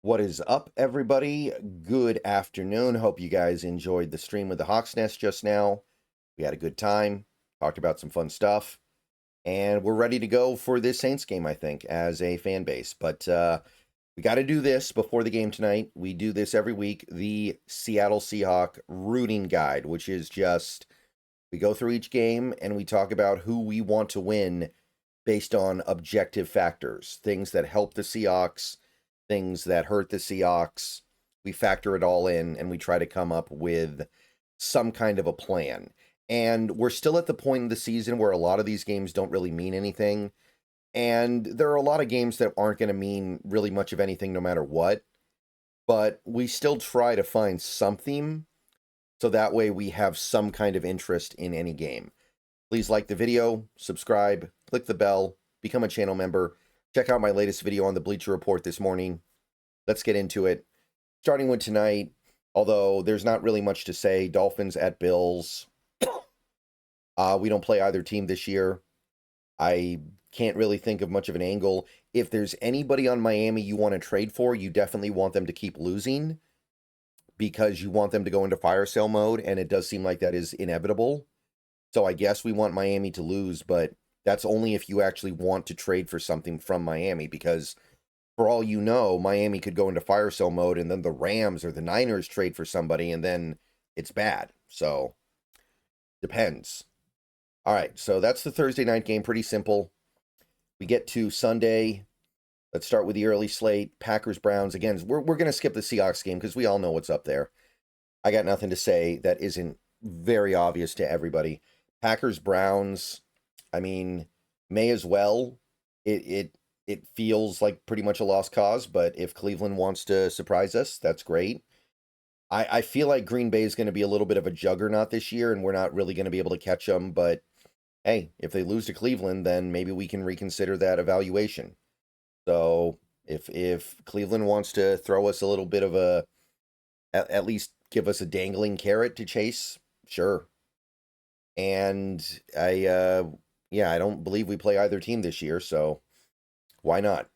What is up, everybody? Good afternoon. Hope you guys enjoyed the stream with the Hawks Nest just now. We had a good time, talked about some fun stuff, and we're ready to go for this Saints game, I think, as a fan base. But we got to do this before the game tonight. We do this every week, the Seattle Seahawk rooting guide, which is just we go through each game and we talk about who we want to win based on objective factors, things that help the Seahawks, things that hurt the Seahawks. We factor it all in and we try to come up with some kind of a plan. And we're still at the point in the season where a lot of these games don't really mean anything. And there are a lot of games that aren't going to mean really much of anything no matter what. But we still try to find something so that way we have some kind of interest in any game. Please like the video, subscribe, click the bell, become a channel member. Check out my latest video on the Bleacher Report this morning. Let's get into it. Starting with tonight, although there's not really much to say, Dolphins at Bills. We don't play either team this year. I can't really think of much of an angle. If there's anybody on Miami you want to trade for, you definitely want them to keep losing because you want them to go into fire sale mode, and it does seem like that is inevitable. So I guess we want Miami to lose, but that's only if you actually want to trade for something from Miami, because for all you know, Miami could go into fire sale mode and then the Rams or the Niners trade for somebody and then it's bad. So depends. All right, so that's the Thursday night game. Pretty simple. We get to Sunday. Let's start with the early slate. Packers-Browns. Again, we're going to skip the Seahawks game because we all know what's up there. I got nothing to say that isn't very obvious to everybody. Packers-Browns, I mean, may as well. It feels like pretty much a lost cause, but if Cleveland wants to surprise us, that's great. I feel like Green Bay is going to be a little bit of a juggernaut this year, and we're not really going to be able to catch them, but hey, if they lose to Cleveland, then maybe we can reconsider that evaluation. So if Cleveland wants to throw us a little bit of a, at least give us a dangling carrot to chase, sure. And I don't believe we play either team this year, so why not?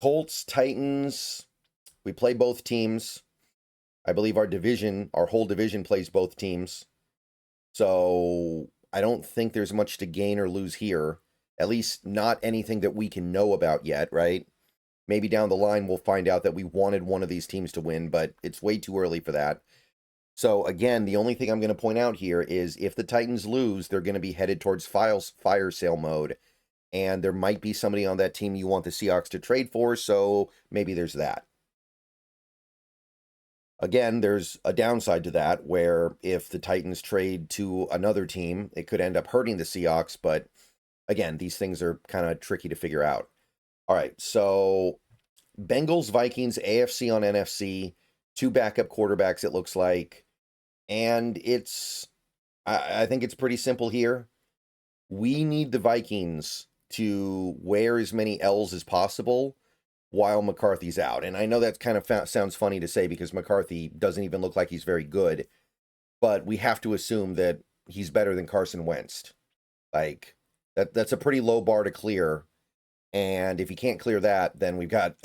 Colts, Titans, we play both teams. I believe our whole division plays both teams. So I don't think there's much to gain or lose here. At least not anything that we can know about yet, right? Maybe down the line we'll find out that we wanted one of these teams to win, but it's way too early for that. So again, the only thing I'm going to point out here is if the Titans lose, they're going to be headed towards fire sale mode. And there might be somebody on that team you want the Seahawks to trade for, so maybe there's that. Again, there's a downside to that, where if the Titans trade to another team, it could end up hurting the Seahawks, but again, these things are kind of tricky to figure out. All right, so Bengals, Vikings, AFC on NFC, two backup quarterbacks, it looks like. And I think it's pretty simple here. We need the Vikings to wear as many L's as possible while McCarthy's out. And I know that kind of sounds funny to say because McCarthy doesn't even look like he's very good, but we have to assume that he's better than Carson Wentz. Like, that's a pretty low bar to clear. And if he can't clear that, then we've got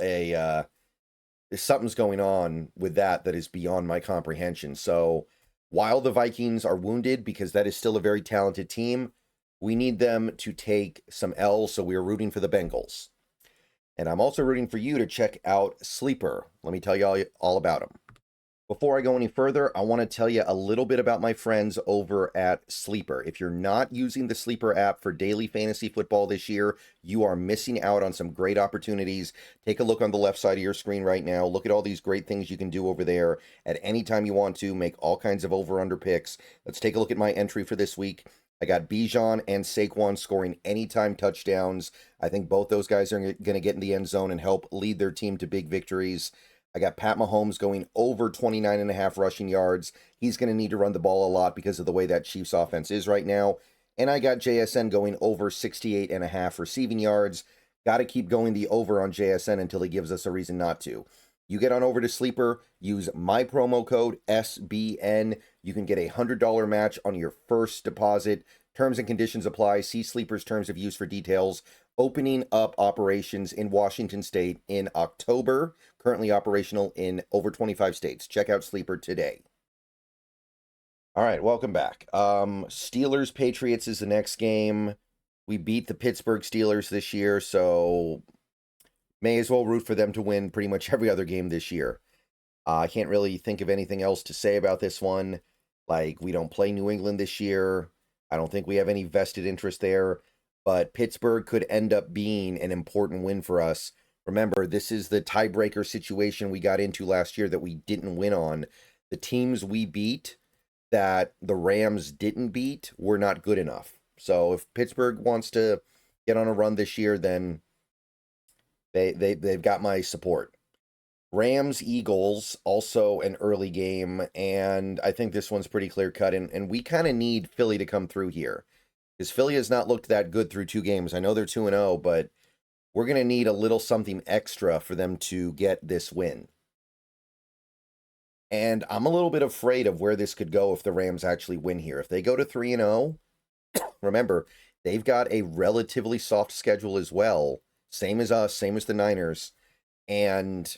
something's going on with that is beyond my comprehension. So while the Vikings are wounded, because that is still a very talented team, we need them to take some L's, so we're rooting for the Bengals. And I'm also rooting for you to check out Sleeper. Let me tell you all about them. Before I go any further, I want to tell you a little bit about my friends over at Sleeper. If you're not using the Sleeper app for daily fantasy football this year, you are missing out on some great opportunities. Take a look on the left side of your screen right now. Look at all these great things you can do over there at any time you want to. Make all kinds of over-under picks. Let's take a look at my entry for this week. I got Bijan and Saquon scoring anytime touchdowns. I think both those guys are going to get in the end zone and help lead their team to big victories. I got Pat Mahomes going over 29.5 rushing yards. He's going to need to run the ball a lot because of the way that Chiefs offense is right now. And I got JSN going over 68.5 receiving yards. Got to keep going the over on JSN until he gives us a reason not to. You get on over to Sleeper, use my promo code SBN. You can get a $100 match on your first deposit. Terms and conditions apply. See Sleeper's terms of use for details. opening up operations in Washington State in October, currently operational in over 25 states. Check out Sleeper today. All right, welcome back. Steelers Patriots is the next game. We beat the Pittsburgh Steelers this year, so may as well root for them to win pretty much every other game this year. I can't really think of anything else to say about this one. Like, we don't play New England this year. I don't think we have any vested interest there, but Pittsburgh could end up being an important win for us. Remember, this is the tiebreaker situation we got into last year that we didn't win on. The teams we beat that the Rams didn't beat were not good enough. So if Pittsburgh wants to get on a run this year, then they've got my support. Rams Eagles, also an early game, and I think this one's pretty clear cut, and we kind of need Philly to come through here, because Philly has not looked that good through 2 games. I know they're 2-0, but we're going to need a little something extra for them to get this win. And I'm a little bit afraid of where this could go if the Rams actually win here. If they go to 3-0, remember, they've got a relatively soft schedule as well, same as us, same as the Niners, and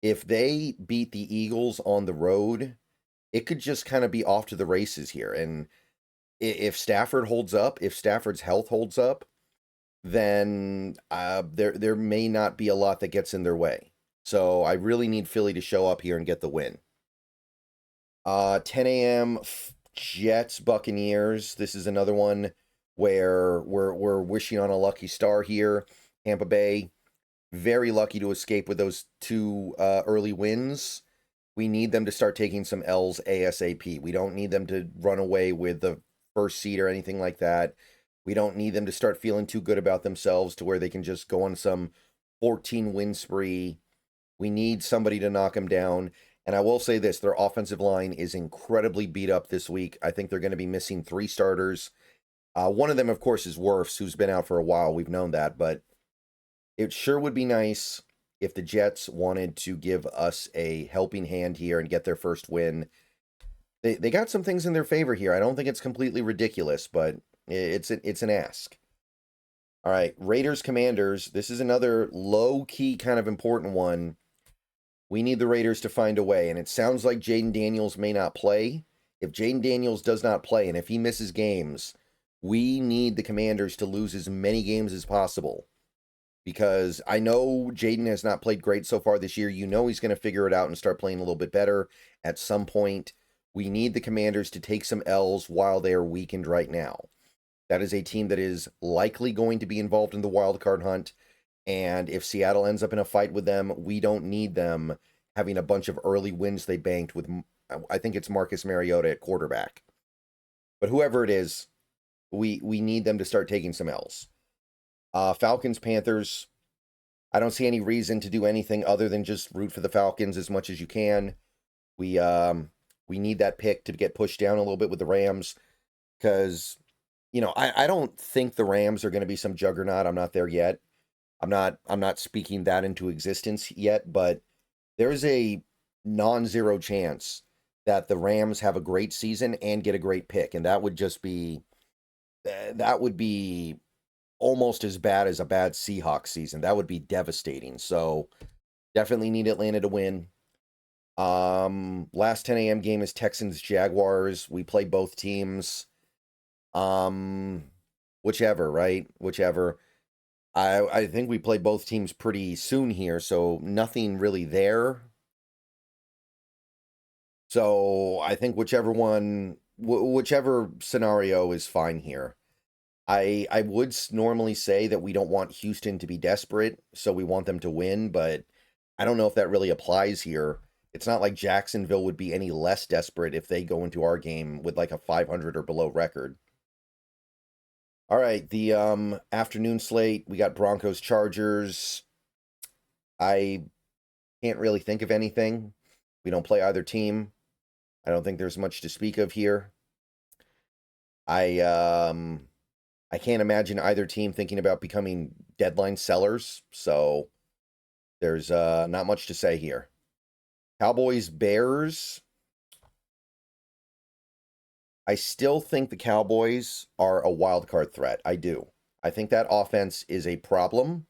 if they beat the Eagles on the road, it could just kind of be off to the races here. And if Stafford holds up, if Stafford's health holds up, then there may not be a lot that gets in their way. So I really need Philly to show up here and get the win. 10 a.m. Jets Buccaneers. This is another one where we're wishing on a lucky star here. Tampa Bay, very lucky to escape with those 2 early wins. We need them to start taking some L's ASAP. We don't need them to run away with the first seed or anything like that. We don't need them to start feeling too good about themselves to where they can just go on some 14-win spree. We need somebody to knock them down. And I will say this, their offensive line is incredibly beat up this week. I think they're going to be missing 3 starters. One of them, of course, is Wirfs, who's been out for a while. We've known that, but it sure would be nice if the Jets wanted to give us a helping hand here and get their first win. They got some things in their favor here. I don't think it's completely ridiculous, but it's an ask. All right, Raiders Commanders. This is another low-key kind of important one. We need the Raiders to find a way, and it sounds like Jaden Daniels may not play. If Jaden Daniels does not play, and if he misses games, we need the Commanders to lose as many games as possible. Because I know Jaden has not played great so far this year. You know he's going to figure it out and start playing a little bit better at some point. We need the Commanders to take some L's while they are weakened right now. That is a team that is likely going to be involved in the wild card hunt. And if Seattle ends up in a fight with them, we don't need them having a bunch of early wins they banked with, I think it's Marcus Mariota at quarterback. But whoever it is, we need them to start taking some L's. Falcons, Panthers. I don't see any reason to do anything other than just root for the Falcons as much as you can. We need that pick to get pushed down a little bit with the Rams because, I don't think the Rams are going to be some juggernaut. I'm not there yet. I'm not speaking that into existence yet, but there's a non-zero chance that the Rams have a great season and get a great pick, and that would be almost as bad as a bad Seahawks season. That would be devastating. So definitely need Atlanta to win. Last 10 a.m. game is Texans Jaguars. We play both teams. Whichever, right? Whichever. I think we play both teams pretty soon here, so nothing really there. So I think whichever scenario is fine here. I would normally say that we don't want Houston to be desperate, so we want them to win, but I don't know if that really applies here. It's not like Jacksonville would be any less desperate if they go into our game with like a 500 or below record. All right, the afternoon slate, we got Broncos, Chargers. I can't really think of anything. We don't play either team. I don't think there's much to speak of here. I can't imagine either team thinking about becoming deadline sellers, so there's not much to say here. Cowboys, Bears. I still think the Cowboys are a wild card threat. I do. I think that offense is a problem.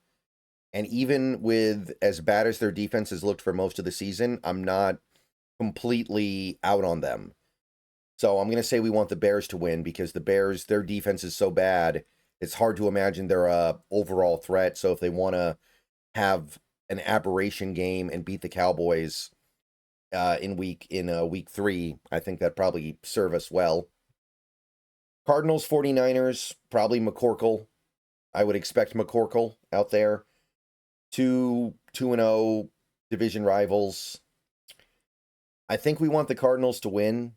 And even with as bad as their defense has looked for most of the season, I'm not completely out on them. So I'm going to say we want the Bears to win because the Bears, their defense is so bad, it's hard to imagine they're a overall threat. So if they want to have an aberration game and beat the Cowboys in week 3, I think that probably serve us well. Cardinals 49ers, probably McCorkle. I would expect McCorkle out there. 2-0 division rivals. I think we want the Cardinals to win.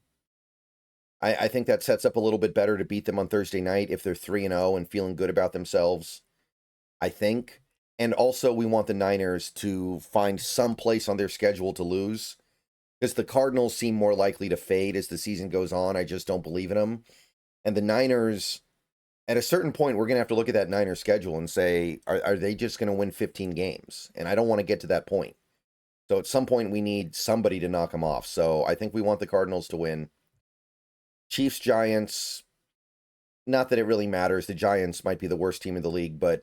I think that sets up a little bit better to beat them on Thursday night if they're 3-0 and feeling good about themselves, I think. And also we want the Niners to find some place on their schedule to lose because the Cardinals seem more likely to fade as the season goes on. I just don't believe in them. And the Niners, at a certain point, we're going to have to look at that Niners schedule and say, are they just going to win 15 games? And I don't want to get to that point. So at some point, we need somebody to knock them off. So I think we want the Cardinals to win. Chiefs, Giants, not that it really matters. The Giants might be the worst team in the league, but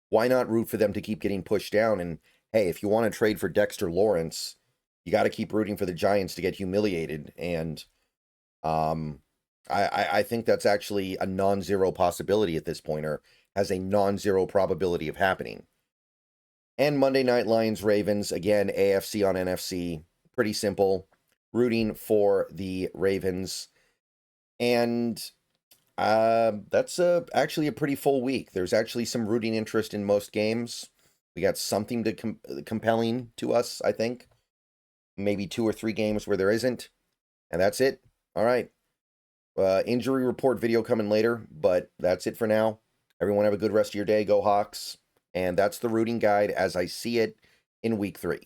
why not root for them to keep getting pushed down? And hey, if you want to trade for Dexter Lawrence, you got to keep rooting for the Giants to get humiliated. And I think that's actually a non-zero possibility at this point, or has a non-zero probability of happening. And Monday Night Lions, Ravens, again, AFC on NFC, pretty simple. Rooting for the Ravens. And that's actually a pretty full week. There's actually some rooting interest in most games. We got something to compelling to us, I think. Maybe 2 or 3 games where there isn't. And that's it. All right. Injury report video coming later, but that's it for now. Everyone have a good rest of your day. Go Hawks. And that's the rooting guide as I see it in week 3.